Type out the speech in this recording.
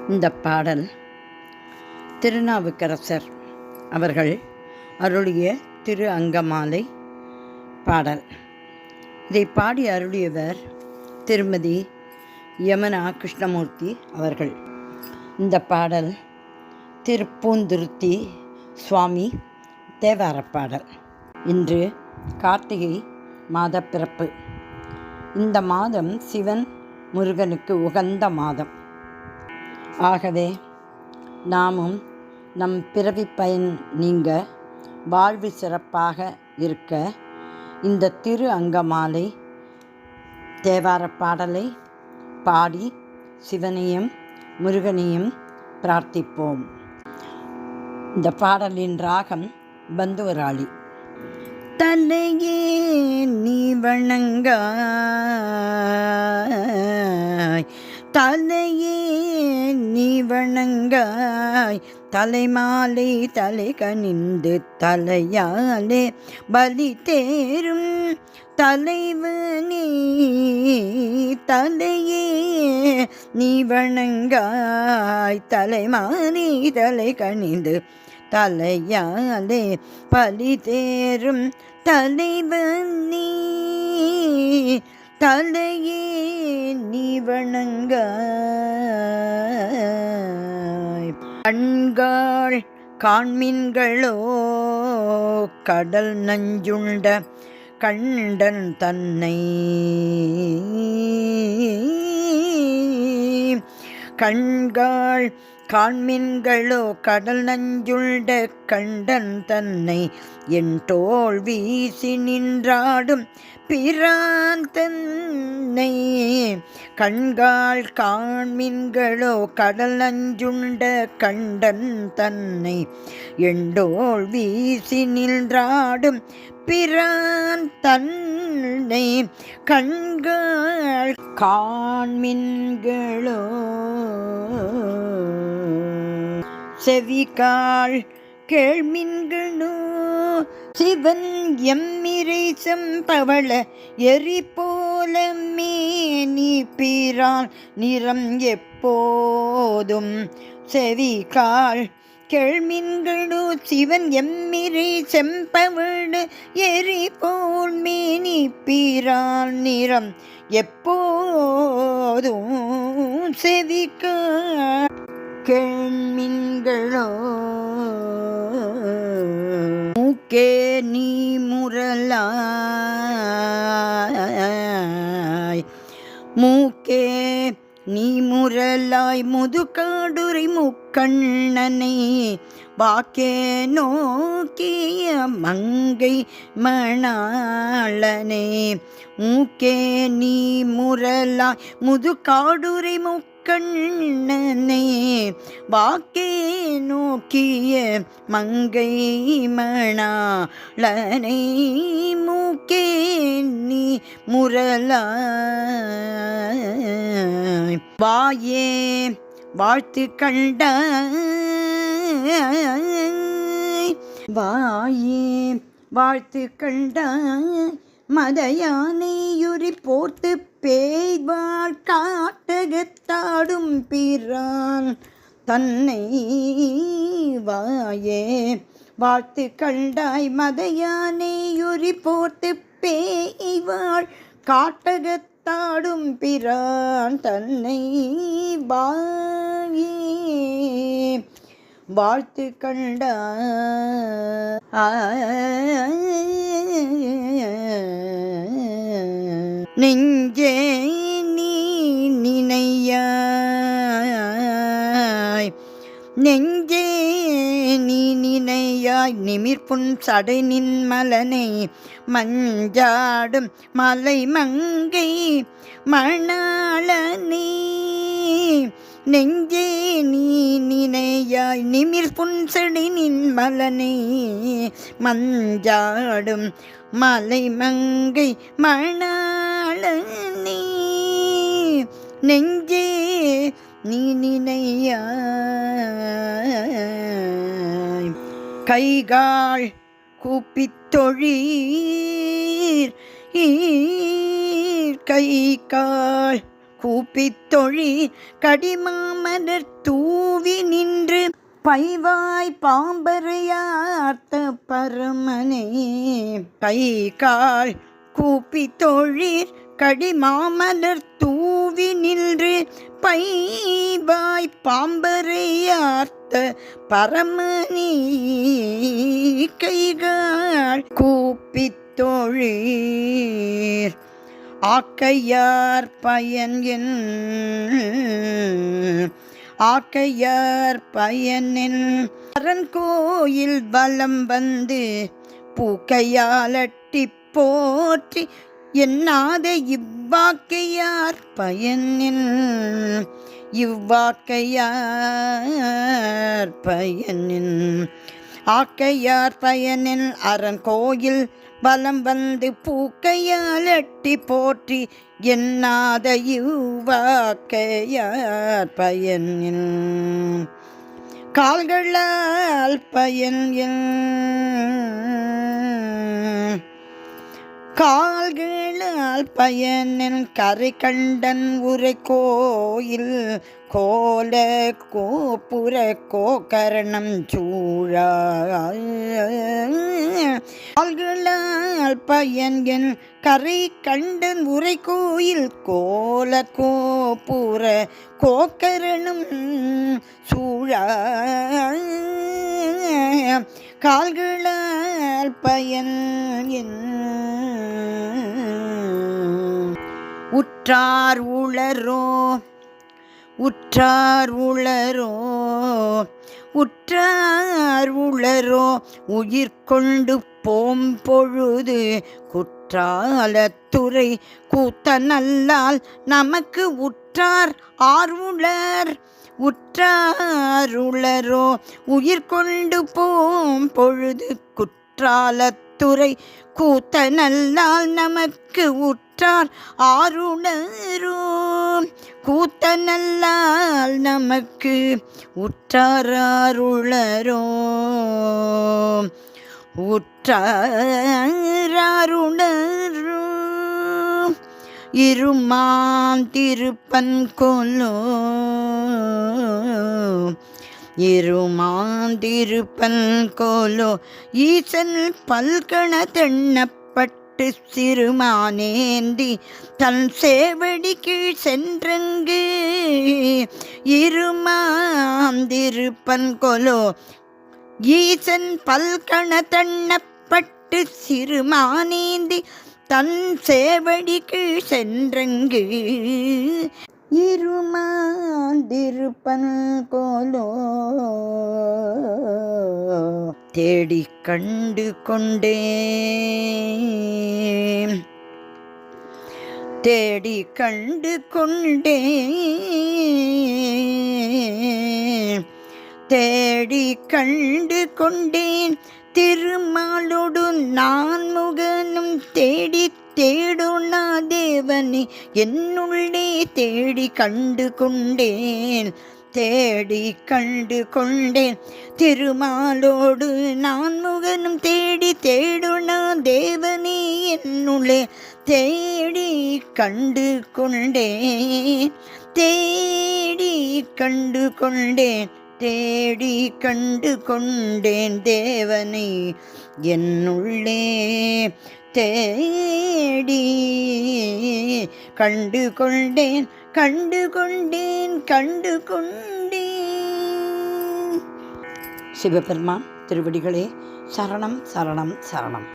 இந்த பாடல் திருநாவுக்கரசர் அவர்கள் அருளிய திரு அங்கமாலை பாடல். இதை பாடி அருளியவர் திருமதி யமுனா கிருஷ்ணமூர்த்தி அவர்கள். இந்த பாடல் திருப்பூந்துருத்தி சுவாமி தேவாரப் பாடல். இன்று கார்த்திகை மாத பிறப்பு. இந்த மாதம் சிவன் முருகனுக்கு உகந்த மாதம். ஆகவே நாமும் நம் பிறவி பயன் நீங்க வாழ்வு சிறப்பாக இருக்க இந்த திரு அங்கமாலை தேவாரப் பாடலை பாடி சிவனையும் முருகனையும் பிரார்த்திப்போம். இந்த பாடலின் ராகம் பந்துவராளி. தலையே நீ வணங்காய், தலையே நீ வணங்காய், தலைமாலை தலை கனிந்து தலையாலே பலி தேரும் தலைவனே. தலையே நீ வணங்காய், தலைமாலை தலை கனிந்து தலையாலே பலி தேரும் தலைவனே. தலையே நீ வணங்காய். கண்கள் காண்மின்களோ கடல் நஞ்சுண்ட கண்டன் தன்னை, கண்கள் காண்மின்களோ கடல் நஞ்சுண்ட கண்டன் தன்னை, என் தோள் வீசி நின்றாடும் பிரான் தன்னை. கண்கள் காண்மின்களோ கடல் நஞ்சுண்ட கண்டன் தன்னை, என் தோள் வீசி நின்றாடும் பிரான் தன்னை. கண்கள் காண்மின்களோ செவிகாள் கேள்மின்களோ சிவன் எம்மிரை செம்பவள எரி போல மேனி பிரான் நிறம் எப்போதும். செவிகாள் கேள்மின்களோ சிவன் எம்மிரை செம்பவள எரி போல் மேனி பிரான் நிறம் எப்போதும். செவிகாள் கேள்மின்களோ மூக்கே நீ முரலாய், மூக்கே நீ முரலாய் முதுகாடுரை முக்கண்ணனை, வாக்கே நோக்கிய மங்கை மணாளனே. மூக்கே நீ முரலாய் முதுகாடுரை கண்ணனை, வாக்கே நோக்கிய மங்கை மணாளனை. மூக்கே நீ முரலாய், வாயே வாழ்த்து கண்டாய், வாயே வாழ்த்து கண்டாய், மதயானையுரி போர்த்து பேய்வாள் காட்டகத்தாடும் பிரான் தன்னை. வாயே வாழ்த்து கண்டாய், மதயானையுரி போர்த்து பேய்வாள் காட்டகத்தாடும் பிரான் தன்னை. வாயே வாழ்த்து கண்டாய். நெஞ்சே நீ நினையாய், நெஞ்சே நீ நினையாய், நிமிர்புன் சடை நின் மலனை மஞ்சாடும் மலை மங்கை மணாளனே. நெஞ்சே நீ நினையாய், நிமிர் புன்சடை நின் மலனை மஞ்சாடும் மலை மங்கை மணாளனே. நெஞ்சே நீ நினையாய், கைகாள் கூப்பித் தொழீர், கைகாள் கூப்பித் தொழீர் கடிமாமலர் தூவி நின்று பைவாய் பாம்பரையார்த்த பரமனே. கை கால் கூப்பித் தொழீர் கடிமாமலர் தூவி நின்று பைவாய் பாம்பரையார்த்த பரமனே. கைகால் கூப்பித் தொழீர் ஆக்கையார் பயன் என் ஆக்கையார் பயனின் அரண்கோயில் வலம் வந்து பூக்கையாலட்டி போற்றி என்னாத இவ்வாக்கையார் பயனின் இவ்வாக்கையார் பயனின் ஆக்கையார் பயனின் அரண்கோயில் வலம் வந்து பூக்கையாலட்டி போற்றி என்னாத இவ்வாக்கையார் பயனின் கால்களால் பயன் என் கால்களால் பயனின் கரை கண்டன் உரை கோயில் கோல கோபுர கோகரணம் சூழா. கால்களால் பயன் என் கரை கண்டன் உரை கோயில் கோல கோபுர கோகரணம் சூழா. கால்களால் பயன் என் உற்றார் உளரோ உற்றார் உளரோ உற்றார் உளரோ உயிர் கொண்டு போம் பொழுது குற்றாலத்துறை கூத்தனல்லால் நமக்கு உற்றார் ஆர்வுளர். உற்றார் உளரோ உயிர் கொண்டு போம் பொழுது குற்றாலத்துறை கூத்தனல்லால் நமக்கு உற்றார் ஆருணரோ. கூத்தனல்லால் நமக்கு உற்றார் ஆருளரோ. உற்றார் ஆருணரோ இருமான் திருப்பன் கொலோ. இருமாந்திருப்பன் கோலோ ஈசன் பல்கண தெண்ணப்பட்டு சிறுமானேந்தி தன் சேவடி கீழ் சென்றங்கு. இருமாந்திருப்பன் கோலோ ஈசன் பல்கண தெண்ணப்பட்டு சிறுமானேந்தி தன் சேவடி கீழ் சென்றங்கு. இருமாந்திருப்பன் கோலோ தேடி கண்டு கொண்டேன் தேடி கண்டு கொண்டேன் தேடி கண்டு கொண்டேன் திருமாலோடு நான் முகனும் தேடி தேடுனா தேவனே என்னுள்ளே தேடி கண்டு கொண்டேன் தேடி கண்டு கொண்டேன் திருமாலோடு நான் முகனும் தேடி தேடுனா தேவனே என்னுள்ளே தேடி கண்டு கொண்டேன் தேடி கண்டு கொண்டேன் தேடி கண்டு கொண்டேன் தேவனை என்னுள்ளே தேடி கண்டு கொண்டேன் கண்டு கொண்டேன் கண்டு கொண்டேன். சிவபெருமான் திருவடிகளே சரணம் சரணம் சரணம்.